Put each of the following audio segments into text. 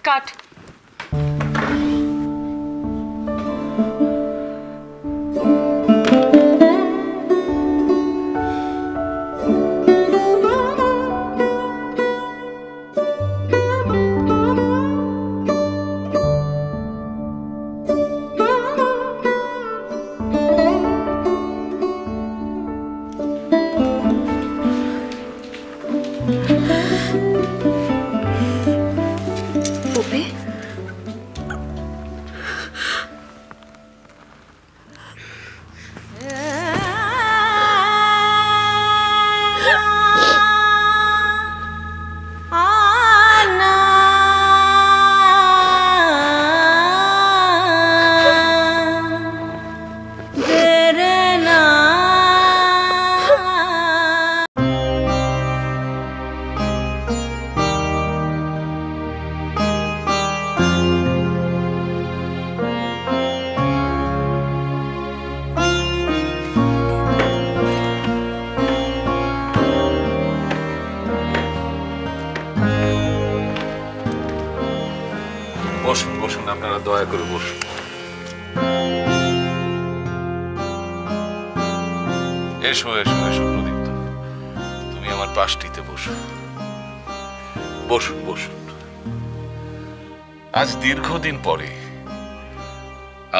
কাট। বসুন বসুন, আপনারা দয়া করে বসুন। এসো এসো এসো প্রদীপ্ত, তুমি আমার পাশটিতে বসো। বসুন বসুন। আজ দীর্ঘদিন পরে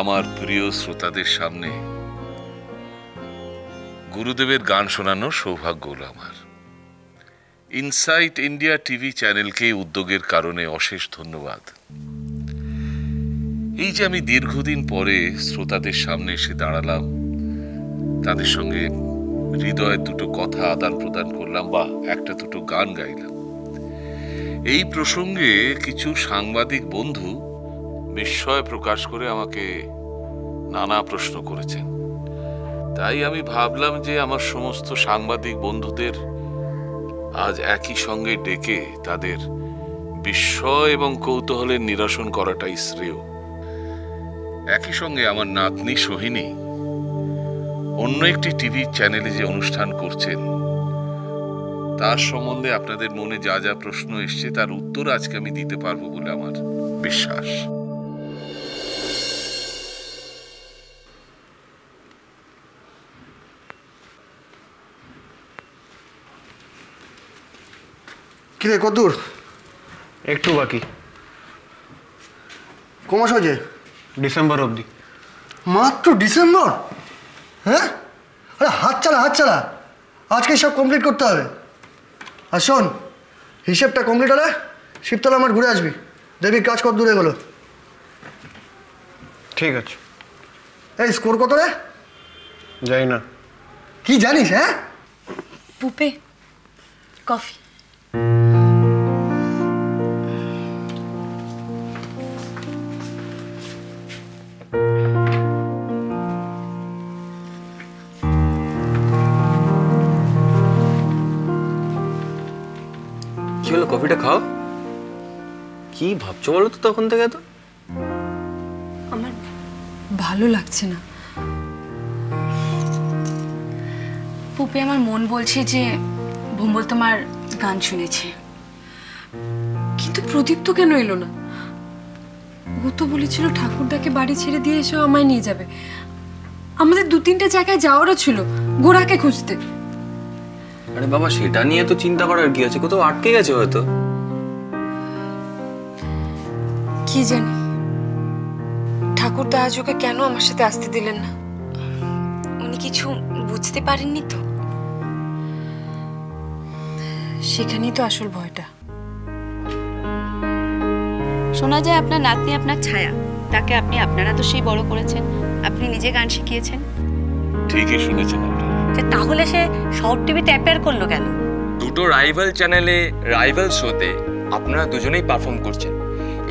আমার প্রিয় শ্রোতাদের সামনে গুরুদেবের গান শোনানোর সৌভাগ্য হল আমার। ইনসাইট ইন্ডিয়া টিভি চ্যানেলকে উদ্যোগের কারণে অশেষ ধন্যবাদ। এই যে আমি দীর্ঘদিন পরে শ্রোতাদের সামনে এসে দাঁড়ালাম, তাদের সঙ্গে হৃদয়ের দুটো কথা আদান প্রদান করলাম বা একটা দুটো গান গাইলাম, এই প্রসঙ্গে কিছু সাংবাদিক বন্ধু বিস্ময় প্রকাশ করে আমাকে নানা প্রশ্ন করেছেন। তাই আমি ভাবলাম যে আমার সমস্ত সাংবাদিক বন্ধুদের আজ একই সঙ্গে ডেকে তাদের বিস্ময় এবং কৌতূহলের নিরসন করাটাই শ্রেয়। একই সঙ্গে আমার নাতনি সোহিনী অন্য একটি টিভি চ্যানেলে যে অনুষ্ঠান করছেন তার সম্বন্ধে আপনাদের মনে যা যা প্রশ্ন এসছে তার উত্তর আজকে আমি দিতে পারবো বলে আমার বিশ্বাস। কিরে কদ্দূর? একটু বাকি। কমাস হয়েছে? ডিসেম্বর অবধি। মাত্র ডিসেম্বর? হ্যাঁ, আরে হাত চালা হাত চালা, আজকে সব কমপ্লিট করতে হবে। আর শোন, হিসেবটা কমপ্লিট হলে শিবতলা আমার ঘুরে আসবি, দেখবি কাজ কত দূরে গেলো। ঠিক আছে। এই স্কোর কত রে? যাই না। কি জানিস? হ্যাঁ পুপে কফি। কি হলো, কফিটা খাও। কি ভাবছো বলো তো তখন থেকে? তো আমার ভালো লাগছে না পুপে। আমার মন বলছে যে ভুম্বল তোমার গান শুনেছে, কিন্তু প্রদীপ তো কেন এলো না? ও তো বলেছিল ঠাকুরদাকে বাড়ি ছেড়ে দিয়ে এসে আমায় নিয়ে যাবে। আমাদের দু তিনটে জায়গায় যাওয়ারও ছিল, গোড়াকে খুঁজতে। আরে বাবা, সেটা নিয়ে তো চিন্তা করার কি আছে? কোথাও আটকে গেছে হয়তো। কি জানি ঠাকুরদা আজ ওকে কেন আমার সাথে আসতে দিলেন না? উনি কিছু বুঝতে পারেননি তো? সেখানেই তো আসল ভয়টা। শোনা যায় আপনার নাতনি আপনার ছায়া, তাকে আপনি আপনারা তো সেই বড় করেছেন, আপনি নিজে গান শিখিয়েছেন। ঠিকই শুনেছেন আপনারা। তাহলে সে শহর টিভিতে অ্যাপিয়ার করলো কেন? দুটো রাইভাল চ্যানেলে রাইভাল শোতে আপনারা দুজনেই পারফর্ম করছেন,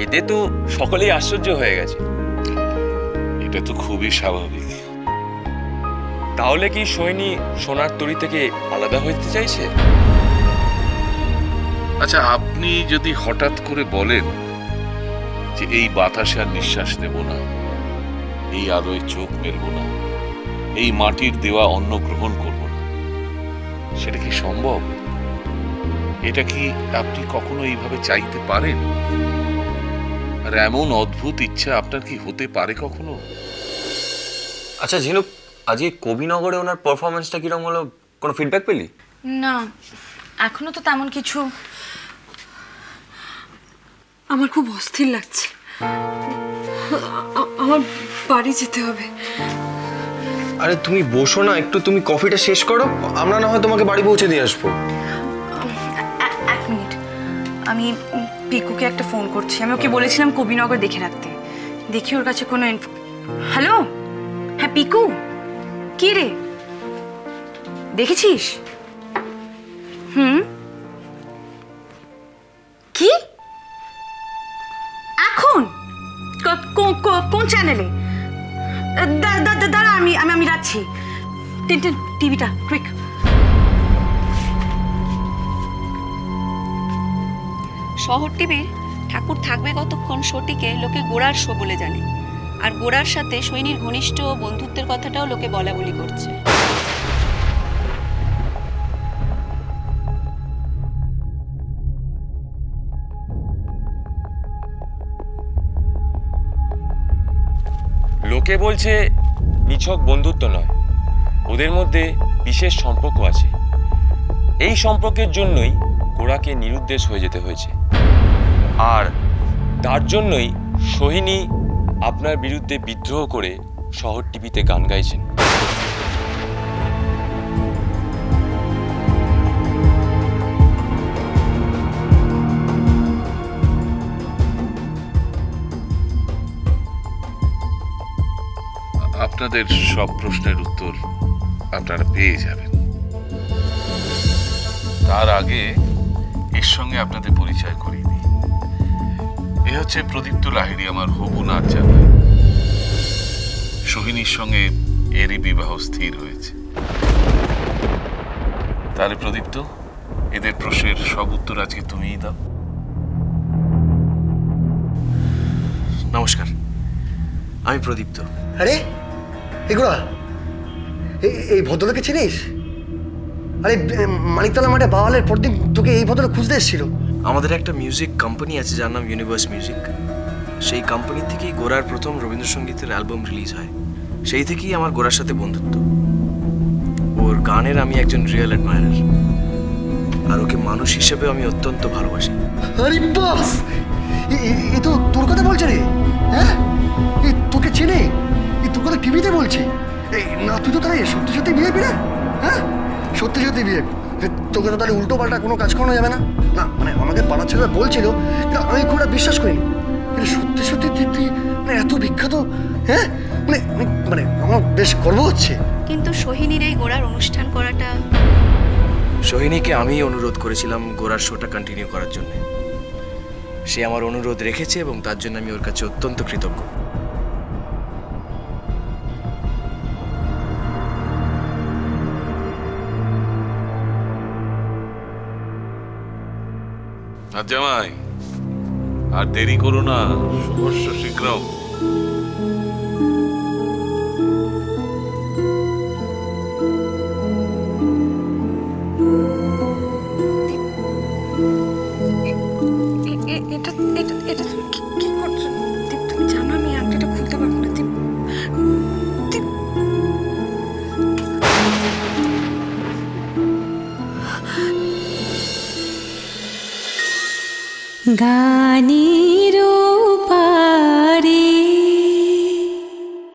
এতে তো সকলেই আশ্চর্য হয়ে গেছে। এটা তো খুবই স্বাভাবিক। তাহলে কি সোহিনী সোনার তরী থেকে আলাদা হতে চাইছে? আচ্ছা, আপনি যদি হঠাৎ করে বলেন যে এই বাতাসে আর নিঃশ্বাস নেব না, এই আলোয় চোখ মেলব না, এই মাটির দেওয়া অন্ন গ্রহণ করব না, সেটা কি সম্ভব? এটা কি আপনি কখনো এইভাবে চাইতে পারেন? আর এমন অদ্ভুত ইচ্ছা আপনার কি হতে পারে কখনো? আচ্ছা ঝিনুক, আজকে কবিনগরে ওনার পারফরমেন্সটা কিরকম হলো? কোনো ফিডব্যাক পেলি? না, এখনো তো তেমন কিছু। আমার খুব অস্থির লাগছে। আমার বাড়ি যেতে হবে। আরে তুমি বসো না একটু, তুমি কফিটা শেষ করো, আমরা না হয় তোমাকে বাড়ি পৌঁছে দিয়ে আসবো। এক মিনিট, আমি পিকুকে একটা ফোন করছি। আমি ওকে বলেছিলাম কবিনগর দেখে রাখতে। দেখি ওর কাছে কোনো হ্যালো, হ্যাঁ পিকু, কি রে দেখেছিস? কি এখন কোন চ্যানেলে? দাঁড়া, আমি যাচ্ছি। টিভিটা কুইক। শহর টিভির ঠাকুর থাকবে কতক্ষণ শোটিকে লোকে গোড়ার শো বলে জানে, আর গোড়ার সাথে সৈনির ঘনিষ্ঠ বন্ধুত্বের কথাটাও লোকে বলা বলি করছে। লোকে বলছে নিছক বন্ধুত্ব নয়, ওদের মধ্যে বিশেষ সম্পর্ক আছে। এই সম্পর্কের জন্যই গোড়াকে নিরুদ্দেশ হয়ে যেতে হয়েছে, আর তার জন্যই সোহিনী আপনার বিরুদ্ধে বিদ্রোহ করে শহর টিভিতে গান গাইছেন। আপনাদের সব প্রশ্নের উত্তর আপনারা পেয়ে যাবেন। তার আগে এর সঙ্গে আপনাদের পরিচয় করিয়ে দিই। এ হচ্ছে প্রদীপ্ত লাহিড়ী, আমার হবু নাচ জামাই। সোহিনীর সঙ্গে এরই বিবাহ স্থির হয়েছে। তাহলে প্রদীপ্ত, এদের প্রশ্নের সব উত্তর আজকে তুমিই দাও। নমস্কার, আমি প্রদীপ্ত। আরে এগুলা এই ভদ্রলোকে চিনিস? আরে মানিকতলা মাঠে বাওয়ালের পরদিন তোকে এই ভদ্রলোক খুঁজতে এসেছিল। আমাদের একটা মিউজিক কোম্পানি আছে যার নাম ইউনিভার্স মিউজিক। সেই কোম্পানি থেকেই গোরার প্রথম রবীন্দ্রসঙ্গীতের অ্যালবাম রিলিজ হয়। সেই থেকেই আমার গোরার সাথে বন্ধুত্ব। ওর গানের আমি একজন রিয়েল অ্যাডমায়ারার, আর ওকে মানুষ হিসেবেও আমি অত্যন্ত ভালোবাসি। আরে বাস, এ তো তোর কথা বলছে রে। হ্যাঁ, তোকে চেনে, তোর কথা টিভিতে বলছে। না তুই তো তাহলে সত্যি সত্যি বিয়ে না? হ্যাঁ, সত্যি সত্যি বিয়ে। তোকে তো তাহলে উল্টো পাল্টা কোনো কাজ করানো যাবে না। না মানে আমাদের পাড়ার ছেলেরা বলছিল, কিন্তু আমি খুব একটা বিশ্বাস করিনি। কিন্তু সত্যি সত্যি তুই মানে এত বিখ্যাত। হ্যাঁ, মানে মানে আমার বেশ গর্ব হচ্ছে। কিন্তু সোহিনীর এই গোড়ার অনুষ্ঠান করাটা, সোহিনীকে আমি অনুরোধ করেছিলাম গোরার শোটা কন্টিনিউ করার জন্য। সে আমার অনুরোধ রেখেছে এবং তার জন্য আমি ওর কাছে অত্যন্ত কৃতজ্ঞ। জামাই, আর দেরি করো না, শুভস্য শীঘ্রম। এটা তুমি কি করছো? তুমি জানো আমি আংটিটা খুলতে পারবো না। গানে